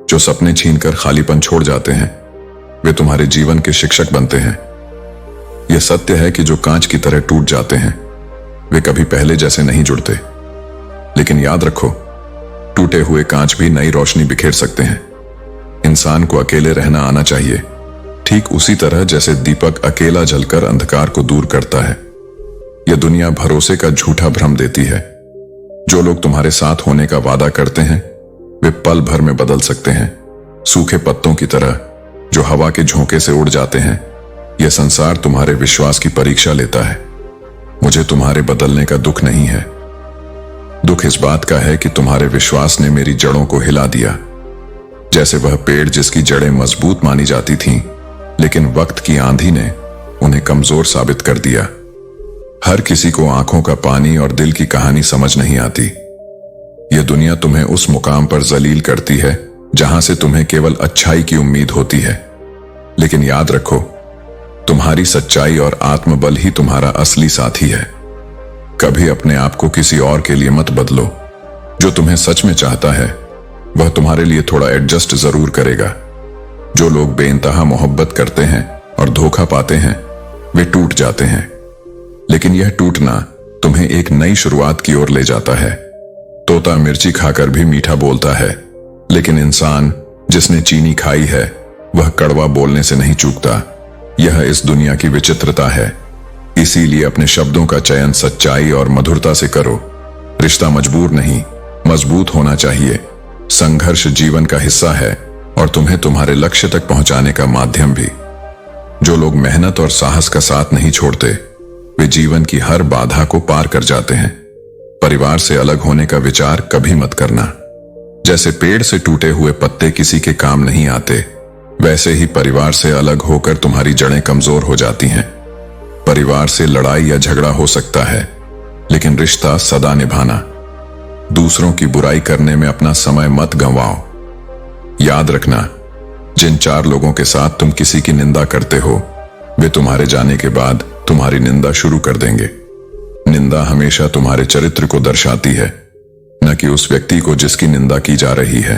जो सपने छीनकर खालीपन छोड़ जाते हैं, वे तुम्हारे जीवन के शिक्षक बनते हैं। यह सत्य है कि जो कांच की तरह टूट जाते हैं, वे कभी पहले जैसे नहीं जुड़ते। लेकिन याद रखो, टूटे हुए कांच भी नई रोशनी बिखेर सकते हैं। इंसान को अकेले रहना आना चाहिए, ठीक उसी तरह जैसे दीपक अकेला जलकर अंधकार को दूर करता है। यह दुनिया भरोसे का झूठा भ्रम देती है। जो लोग तुम्हारे साथ होने का वादा करते हैं, वे पल भर में बदल सकते हैं, सूखे पत्तों की तरह जो हवा के झोंके से उड़ जाते हैं। यह संसार तुम्हारे विश्वास की परीक्षा लेता है। मुझे तुम्हारे बदलने का दुख नहीं है। दुख इस बात का है कि तुम्हारे विश्वास ने मेरी जड़ों को हिला दिया, जैसे वह पेड़ जिसकी जड़ें मजबूत मानी जाती थीं, लेकिन वक्त की आंधी ने उन्हें कमजोर साबित कर दिया। हर किसी को आंखों का पानी और दिल की कहानी समझ नहीं आती। यह दुनिया तुम्हें उस मुकाम पर जलील करती है जहां से तुम्हें केवल अच्छाई की उम्मीद होती है। लेकिन याद रखो, तुम्हारी सच्चाई और आत्मबल ही तुम्हारा असली साथी है। कभी अपने आप को किसी और के लिए मत बदलो। जो तुम्हें सच में चाहता है, वह तुम्हारे लिए थोड़ा एडजस्ट जरूर करेगा। जो लोग बेइंतहा मोहब्बत करते हैं और धोखा पाते हैं, वे टूट जाते हैं। लेकिन यह टूटना तुम्हें एक नई शुरुआत की ओर ले जाता है। तोता मिर्ची खाकर भी मीठा बोलता है, लेकिन इंसान जिसने चीनी खाई है, वह कड़वा बोलने से नहीं चूकता। यह इस दुनिया की विचित्रता है। इसीलिए अपने शब्दों का चयन सच्चाई और मधुरता से करो। रिश्ता मजबूर नहीं, मजबूत होना चाहिए। संघर्ष जीवन का हिस्सा है और तुम्हें तुम्हारे लक्ष्य तक पहुंचाने का माध्यम भी। जो लोग मेहनत और साहस का साथ नहीं छोड़ते, वे जीवन की हर बाधा को पार कर जाते हैं। परिवार से अलग होने का विचार कभी मत करना। जैसे पेड़ से टूटे हुए पत्ते किसी के काम नहीं आते, वैसे ही परिवार से अलग होकर तुम्हारी जड़ें कमजोर हो जाती हैं। परिवार से लड़ाई या झगड़ा हो सकता है, लेकिन रिश्ता सदा निभाना। दूसरों की बुराई करने में अपना समय मत गंवाओ। याद रखना, जिन 4 लोगों के साथ तुम किसी की निंदा करते हो, वे तुम्हारे जाने के बाद तुम्हारी निंदा शुरू कर देंगे। निंदा हमेशा तुम्हारे चरित्र को दर्शाती है, न कि उस व्यक्ति को जिसकी निंदा की जा रही है।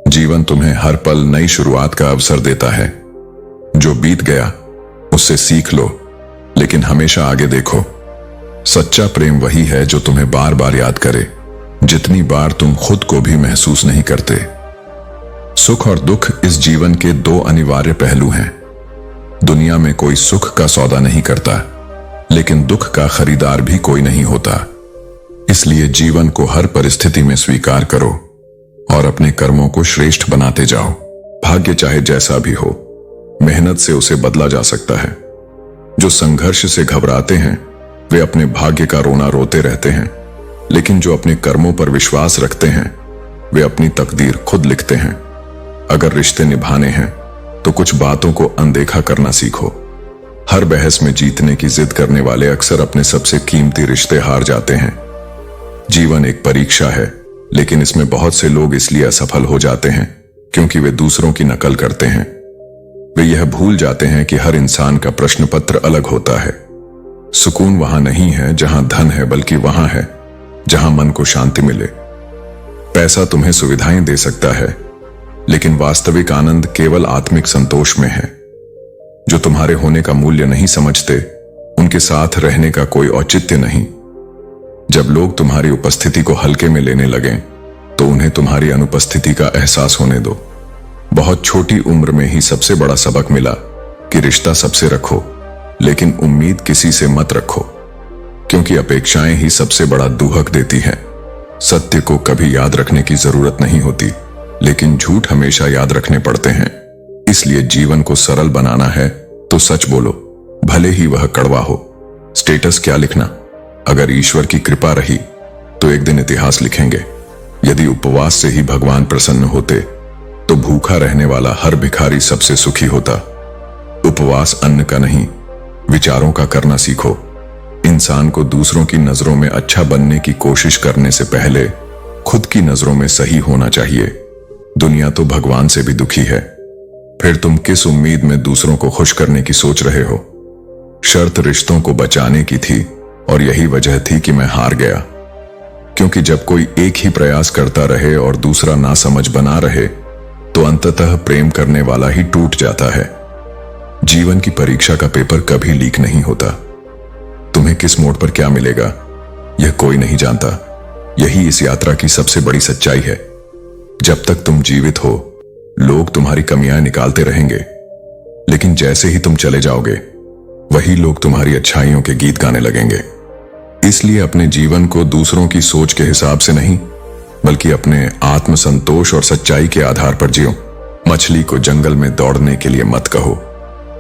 जीवन तुम्हें हर पल नई शुरुआत का अवसर देता है। जो बीत गया उससे सीख लो, लेकिन हमेशा आगे देखो। सच्चा प्रेम वही है जो तुम्हें बार बार याद करे, जितनी बार तुम खुद को भी महसूस नहीं करते। सुख और दुख इस जीवन के 2 अनिवार्य पहलू हैं। दुनिया में कोई सुख का सौदा नहीं करता, लेकिन दुख का खरीदार भी कोई नहीं होता। इसलिए जीवन को हर परिस्थिति में स्वीकार करो और अपने कर्मों को श्रेष्ठ बनाते जाओ। भाग्य चाहे जैसा भी हो, मेहनत से उसे बदला जा सकता है। जो संघर्ष से घबराते हैं, वे अपने भाग्य का रोना रोते रहते हैं, लेकिन जो अपने कर्मों पर विश्वास रखते हैं, वे अपनी तकदीर खुद लिखते हैं। अगर रिश्ते निभाने हैं तो कुछ बातों को अनदेखा करना सीखो। हर बहस में जीतने की जिद करने वाले अक्सर अपने सबसे कीमती रिश्ते हार जाते हैं। जीवन एक परीक्षा है, लेकिन इसमें बहुत से लोग इसलिए असफल हो जाते हैं क्योंकि वे दूसरों की नकल करते हैं। वे यह भूल जाते हैं कि हर इंसान का प्रश्न पत्र अलग होता है। सुकून वहां नहीं है जहां धन है, बल्कि वहां है जहां मन को शांति मिले। पैसा तुम्हें सुविधाएं दे सकता है, लेकिन वास्तविक आनंद केवल आत्मिक संतोष में है। जो तुम्हारे होने का मूल्य नहीं समझते, उनके साथ रहने का कोई औचित्य नहीं। जब लोग तुम्हारी उपस्थिति को हल्के में लेने लगें, तो उन्हें तुम्हारी अनुपस्थिति का एहसास होने दो। बहुत छोटी उम्र में ही सबसे बड़ा सबक मिला कि रिश्ता सबसे रखो, लेकिन उम्मीद किसी से मत रखो, क्योंकि अपेक्षाएं ही सबसे बड़ा दुहक देती हैं। सत्य को कभी याद रखने की जरूरत नहीं होती, लेकिन झूठ हमेशा याद रखने पड़ते हैं। इसलिए जीवन को सरल बनाना है तो सच बोलो, भले ही वह कड़वा हो। स्टेटस क्या लिखना? अगर ईश्वर की कृपा रही तो एक दिन इतिहास लिखेंगे। यदि उपवास से ही भगवान प्रसन्न होते, तो भूखा रहने वाला हर भिखारी सबसे सुखी होता। उपवास अन्न का नहीं, विचारों का करना सीखो। इंसान को दूसरों की नजरों में अच्छा बनने की कोशिश करने से पहले खुद की नजरों में सही होना चाहिए। दुनिया तो भगवान से भी दुखी है, फिर तुम किस उम्मीद में दूसरों को खुश करने की सोच रहे हो? शर्त रिश्तों को बचाने की थी, और यही वजह थी कि मैं हार गया। क्योंकि जब कोई एक ही प्रयास करता रहे और दूसरा नासमझ बना रहे, तो अंततः प्रेम करने वाला ही टूट जाता है। जीवन की परीक्षा का पेपर कभी लीक नहीं होता। तुम्हें किस मोड़ पर क्या मिलेगा यह कोई नहीं जानता। यही इस यात्रा की सबसे बड़ी सच्चाई है। जब तक तुम जीवित हो लोग तुम्हारी कमियां निकालते रहेंगे, लेकिन जैसे ही तुम चले जाओगे वही लोग तुम्हारी अच्छाइयों के गीत गाने लगेंगे। इसलिए अपने जीवन को दूसरों की सोच के हिसाब से नहीं, बल्कि अपने आत्मसंतोष और सच्चाई के आधार पर जियो। मछली को जंगल में दौड़ने के लिए मत कहो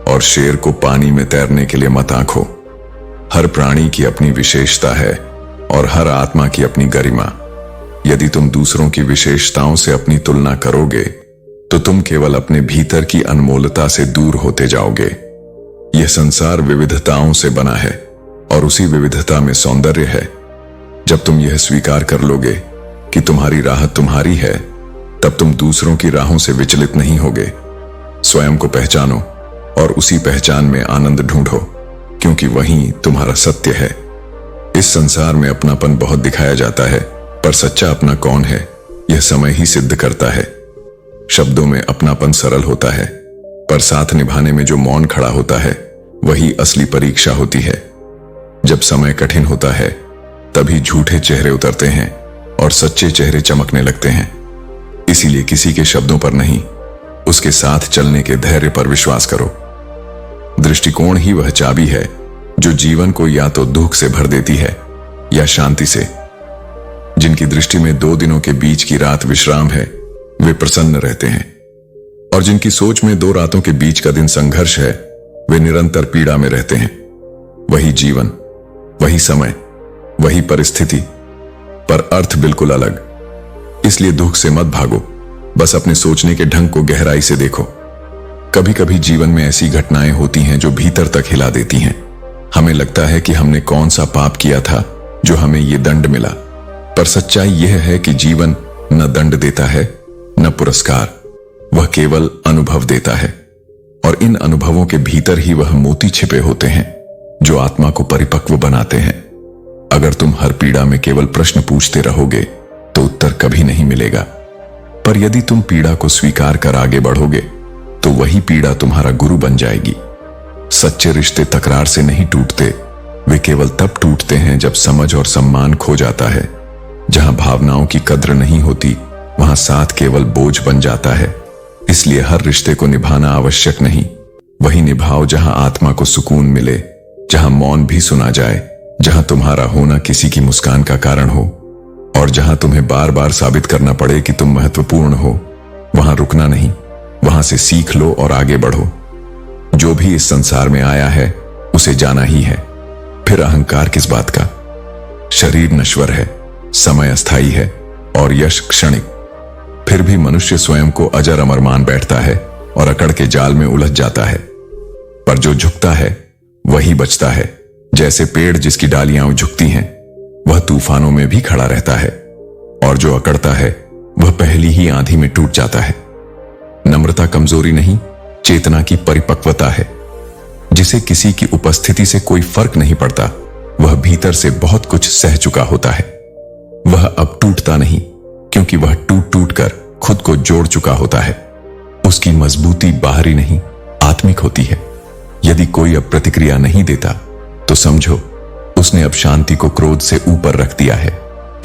और शेर को पानी में तैरने के लिए मत आंखो। हर प्राणी की अपनी विशेषता है और हर आत्मा की अपनी गरिमा। यदि तुम दूसरों की विशेषताओं से अपनी तुलना करोगे तो तुम केवल अपने भीतर की अनमोलता से दूर होते जाओगे। यह संसार विविधताओं से बना है और उसी विविधता में सौंदर्य है। जब तुम यह स्वीकार कर लोगे कि तुम्हारी राह तुम्हारी है, तब तुम दूसरों की राहों से विचलित नहीं होगे। स्वयं को पहचानो और उसी पहचान में आनंद ढूंढो, क्योंकि वही तुम्हारा सत्य है। इस संसार में अपनापन बहुत दिखाया जाता है, पर सच्चा अपना कौन है यह समय ही सिद्ध करता है। शब्दों में अपनापन सरल होता है, पर साथ निभाने में जो मौन खड़ा होता है वही असली परीक्षा होती है। जब समय कठिन होता है तभी झूठे चेहरे उतरते हैं और सच्चे चेहरे चमकने लगते हैं। इसीलिए किसी के शब्दों पर नहीं, उसके साथ चलने के धैर्य पर विश्वास करो। दृष्टिकोण ही वह चाबी है जो जीवन को या तो दुख से भर देती है या शांति से। जिनकी दृष्टि में 2 दिनों के बीच की रात विश्राम है वे प्रसन्न रहते हैं, और जिनकी सोच में 2 रातों के बीच का दिन संघर्ष है वे निरंतर पीड़ा में रहते हैं। वही जीवन, वही समय, वही परिस्थिति, पर अर्थ बिल्कुल अलग। इसलिए दुख से मत भागो, बस अपने सोचने के ढंग को गहराई से देखो। कभी कभी जीवन में ऐसी घटनाएं होती हैं जो भीतर तक हिला देती हैं। हमें लगता है कि हमने कौन सा पाप किया था जो हमें ये दंड मिला, पर सच्चाई यह है कि जीवन न दंड देता है न पुरस्कार, वह केवल अनुभव देता है। और इन अनुभवों के भीतर ही वह मोती छिपे होते हैं जो आत्मा को परिपक्व बनाते हैं। अगर तुम हर पीड़ा में केवल प्रश्न पूछते रहोगे तो उत्तर कभी नहीं मिलेगा, पर यदि तुम पीड़ा को स्वीकार कर आगे बढ़ोगे तो वही पीड़ा तुम्हारा गुरु बन जाएगी। सच्चे रिश्ते तकरार से नहीं टूटते, वे केवल तब टूटते हैं जब समझ और सम्मान खो जाता है। जहां भावनाओं की कद्र नहीं होती वहां साथ केवल बोझ बन जाता है। इसलिए हर रिश्ते को निभाना आवश्यक नहीं, वही निभाओ जहां आत्मा को सुकून मिले, जहां मौन भी सुना जाए, जहां तुम्हारा होना किसी की मुस्कान का कारण हो, और जहां तुम्हें बार बार साबित करना पड़े कि तुम महत्वपूर्ण हो। वहां रुकना नहीं, वहां से सीख लो और आगे बढ़ो। जो भी इस संसार में आया है उसे जाना ही है, फिर अहंकार किस बात का। शरीर नश्वर है, समय अस्थायी है और यश क्षणिक। फिर भी मनुष्य स्वयं को अजर अमर मान बैठता है और अकड़ के जाल में उलझ जाता है। पर जो झुकता है वही बचता है। जैसे पेड़ जिसकी डालियां झुकती हैं वह तूफानों में भी खड़ा रहता है, और जो अकड़ता है वह पहली ही आंधी में टूट जाता है। नम्रता कमजोरी नहीं, चेतना की परिपक्वता है। जिसे किसी की उपस्थिति से कोई फर्क नहीं पड़ता, वह भीतर से बहुत कुछ सह चुका होता है। वह अब टूटता नहीं, क्योंकि वह टूट टूट कर खुद को जोड़ चुका होता है। उसकी मजबूती बाहरी नहीं, आत्मिक होती है। यदि कोई अब प्रतिक्रिया नहीं देता तो समझो उसने अब शांति को क्रोध से ऊपर रख दिया है।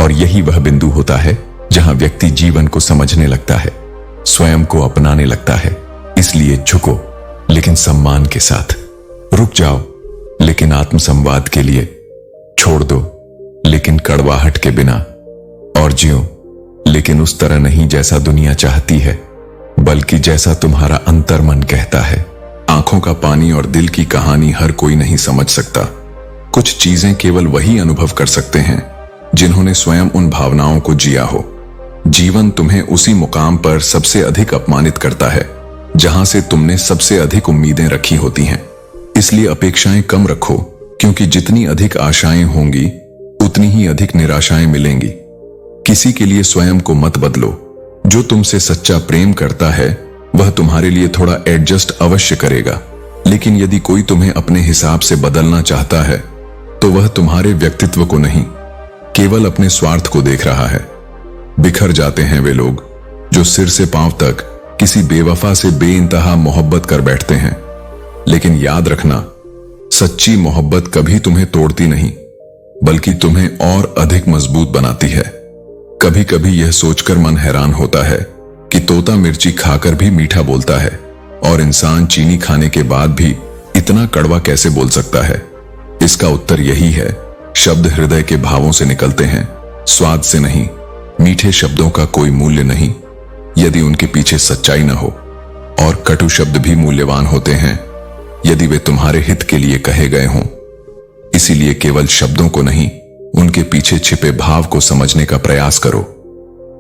और यही वह बिंदु होता है जहां व्यक्ति जीवन को समझने लगता है, स्वयं को अपनाने लगता है। इसलिए झुको लेकिन सम्मान के साथ, रुक जाओ लेकिन आत्मसंवाद के लिए, छोड़ दो लेकिन कड़वाहट के बिना, और जियो लेकिन उस तरह नहीं जैसा दुनिया चाहती है, बल्कि जैसा तुम्हारा अंतर्मन कहता है। आंखों का पानी और दिल की कहानी हर कोई नहीं समझ सकता। कुछ चीजें केवल वही अनुभव कर सकते हैं जिन्होंने स्वयं उन भावनाओं को जिया हो। जीवन तुम्हें उसी मुकाम पर सबसे अधिक अपमानित करता है जहां से तुमने सबसे अधिक उम्मीदें रखी होती हैं। इसलिए अपेक्षाएं कम रखो, क्योंकि जितनी अधिक आशाएं होंगी उतनी ही अधिक निराशाएं मिलेंगी। किसी के लिए स्वयं को मत बदलो। जो तुमसे सच्चा प्रेम करता है वह तुम्हारे लिए थोड़ा एडजस्ट अवश्य करेगा, लेकिन यदि कोई तुम्हें अपने हिसाब से बदलना चाहता है तो वह तुम्हारे व्यक्तित्व को नहीं, केवल अपने स्वार्थ को देख रहा है। बिखर जाते हैं वे लोग जो सिर से पांव तक किसी बेवफा से बेइंतहा मोहब्बत कर बैठते हैं, लेकिन याद रखना, सच्ची मोहब्बत कभी तुम्हें तोड़ती नहीं, बल्कि तुम्हें और अधिक मजबूत बनाती है। कभी कभी यह सोचकर मन हैरान होता है कि तोता मिर्ची खाकर भी मीठा बोलता है और इंसान चीनी खाने के बाद भी इतना कड़वा कैसे बोल सकता है। इसका उत्तर यही है, शब्द हृदय के भावों से निकलते हैं, स्वाद से नहीं। मीठे शब्दों का कोई मूल्य नहीं यदि उनके पीछे सच्चाई न हो, और कटु शब्द भी मूल्यवान होते हैं यदि वे तुम्हारे हित के लिए कहे गए हों। इसीलिए केवल शब्दों को नहीं, उनके पीछे छिपे भाव को समझने का प्रयास करो।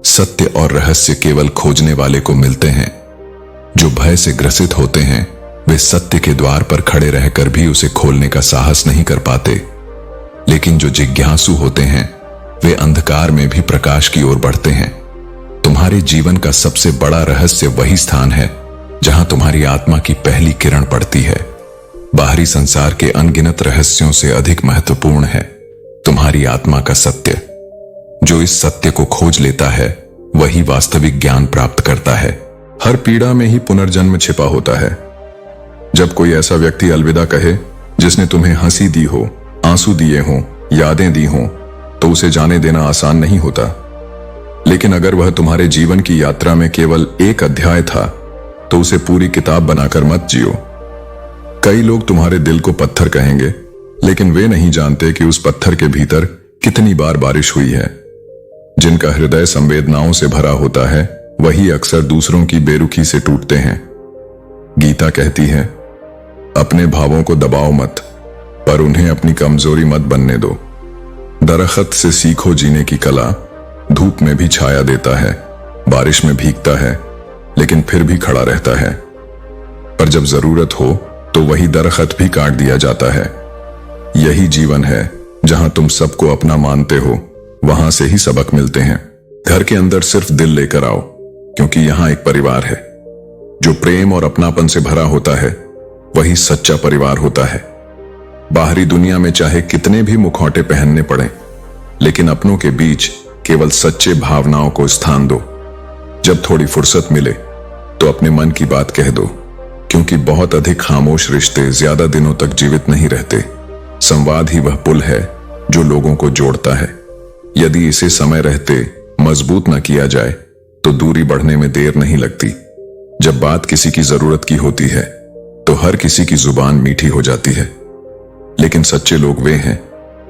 सत्य और रहस्य केवल खोजने वाले को मिलते हैं। जो भय से ग्रसित होते हैं वे सत्य के द्वार पर खड़े रहकर भी उसे खोलने का साहस नहीं कर पाते, लेकिन जो जिज्ञासु होते हैं वे अंधकार में भी प्रकाश की ओर बढ़ते हैं। तुम्हारे जीवन का सबसे बड़ा रहस्य वही स्थान है जहां तुम्हारी आत्मा की पहली किरण पड़ती है। बाहरी संसार के अनगिनत रहस्यों से अधिक महत्वपूर्ण है तुम्हारी आत्मा का सत्य। जो इस सत्य को खोज लेता है वही वास्तविक ज्ञान प्राप्त करता है। हर पीड़ा में ही पुनर्जन्म छिपा होता है। जब कोई ऐसा व्यक्ति अलविदा कहे जिसने तुम्हें हंसी दी हो, आंसू दिए हों, यादें दी हों, तो उसे जाने देना आसान नहीं होता। लेकिन अगर वह तुम्हारे जीवन की यात्रा में केवल एक अध्याय था तो उसे पूरी किताब बनाकर मत जियो। कई लोग तुम्हारे दिल को पत्थर कहेंगे, लेकिन वे नहीं जानते कि उस पत्थर के भीतर कितनी बार बारिश हुई है। जिनका हृदय संवेदनाओं से भरा होता है वही अक्सर दूसरों की बेरुखी से टूटते हैं। गीता कहती है, अपने भावों को दबाओ मत, पर उन्हें अपनी कमजोरी मत बनने दो। दरख्त से सीखो जीने की कला, धूप में भी छाया देता है, बारिश में भीगता है, लेकिन फिर भी खड़ा रहता है। पर जब जरूरत हो तो वही दरख्त भी काट दिया जाता है। यही जीवन है, जहां तुम सबको अपना मानते हो वहां से ही सबक मिलते हैं। घर के अंदर सिर्फ दिल लेकर आओ, क्योंकि यहां एक परिवार है। जो प्रेम और अपनापन से भरा होता है वही सच्चा परिवार होता है। बाहरी दुनिया में चाहे कितने भी मुखौटे पहनने पड़े, लेकिन अपनों के बीच केवल सच्चे भावनाओं को स्थान दो। जब थोड़ी फुर्सत मिले तो अपने मन की बात कह दो, क्योंकि बहुत अधिक खामोश रिश्ते ज्यादा दिनों तक जीवित नहीं रहते। संवाद ही वह पुल है जो लोगों को जोड़ता है। यदि इसे समय रहते मजबूत न किया जाए तो दूरी बढ़ने में देर नहीं लगती। जब बात किसी की जरूरत की होती है तो हर किसी की जुबान मीठी हो जाती है, लेकिन सच्चे लोग वे हैं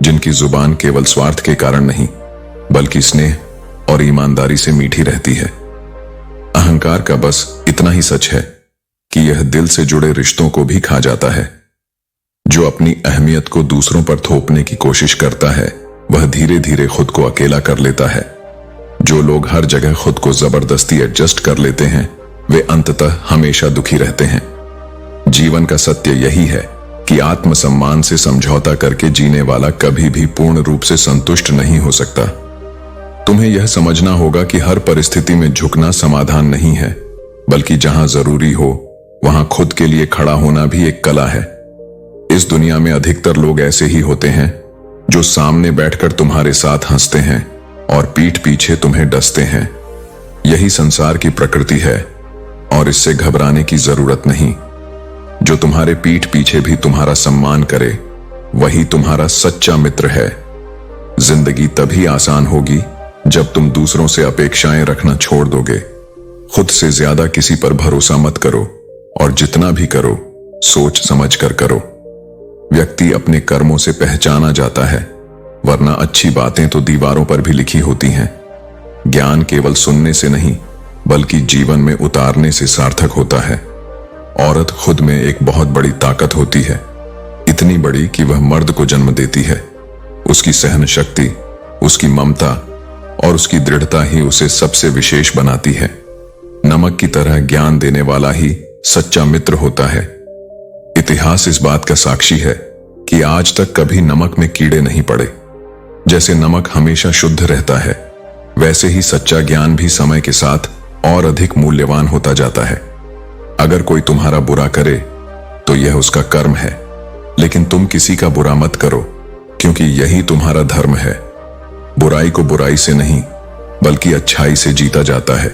जिनकी जुबान केवल स्वार्थ के कारण नहीं, बल्कि स्नेह और ईमानदारी से मीठी रहती है। अहंकार का बस इतना ही सच है कि यह दिल से जुड़े रिश्तों को भी खा जाता है। जो अपनी अहमियत को दूसरों पर थोपने की कोशिश करता है वह धीरे धीरे खुद को अकेला कर लेता है। जो लोग हर जगह खुद को जबरदस्ती एडजस्ट कर लेते हैं वे अंततः हमेशा दुखी रहते हैं। जीवन का सत्य यही है कि आत्मसम्मान से समझौता करके जीने वाला कभी भी पूर्ण रूप से संतुष्ट नहीं हो सकता। तुम्हें यह समझना होगा कि हर परिस्थिति में झुकना समाधान नहीं है, बल्कि जहां जरूरी हो वहां खुद के लिए खड़ा होना भी एक कला है। इस दुनिया में अधिकतर लोग ऐसे ही होते हैं जो सामने बैठकर तुम्हारे साथ हंसते हैं और पीठ पीछे तुम्हें डसते हैं। यही संसार की प्रकृति है और इससे घबराने की जरूरत नहीं। जो तुम्हारे पीठ पीछे भी तुम्हारा सम्मान करे वही तुम्हारा सच्चा मित्र है। जिंदगी तभी आसान होगी जब तुम दूसरों से अपेक्षाएं रखना छोड़ दोगे। खुद से ज्यादा किसी पर भरोसा मत करो, और जितना भी करो सोच समझ कर करो। व्यक्ति अपने कर्मों से पहचाना जाता है, वरना अच्छी बातें तो दीवारों पर भी लिखी होती हैं। ज्ञान केवल सुनने से नहीं बल्कि जीवन में उतारने से सार्थक होता है। औरत खुद में एक बहुत बड़ी ताकत होती है, इतनी बड़ी कि वह मर्द को जन्म देती है। उसकी सहन शक्ति, उसकी ममता और उसकी दृढ़ता ही उसे सबसे विशेष बनाती है। नमक की तरह ज्ञान देने वाला ही सच्चा मित्र होता है। इतिहास इस बात का साक्षी है कि आज तक कभी नमक में कीड़े नहीं पड़े। जैसे नमक हमेशा शुद्ध रहता है, वैसे ही सच्चा ज्ञान भी समय के साथ और अधिक मूल्यवान होता जाता है। अगर कोई तुम्हारा बुरा करे तो यह उसका कर्म है, लेकिन तुम किसी का बुरा मत करो, क्योंकि यही तुम्हारा धर्म है। बुराई को बुराई से नहीं बल्कि अच्छाई से जीता जाता है।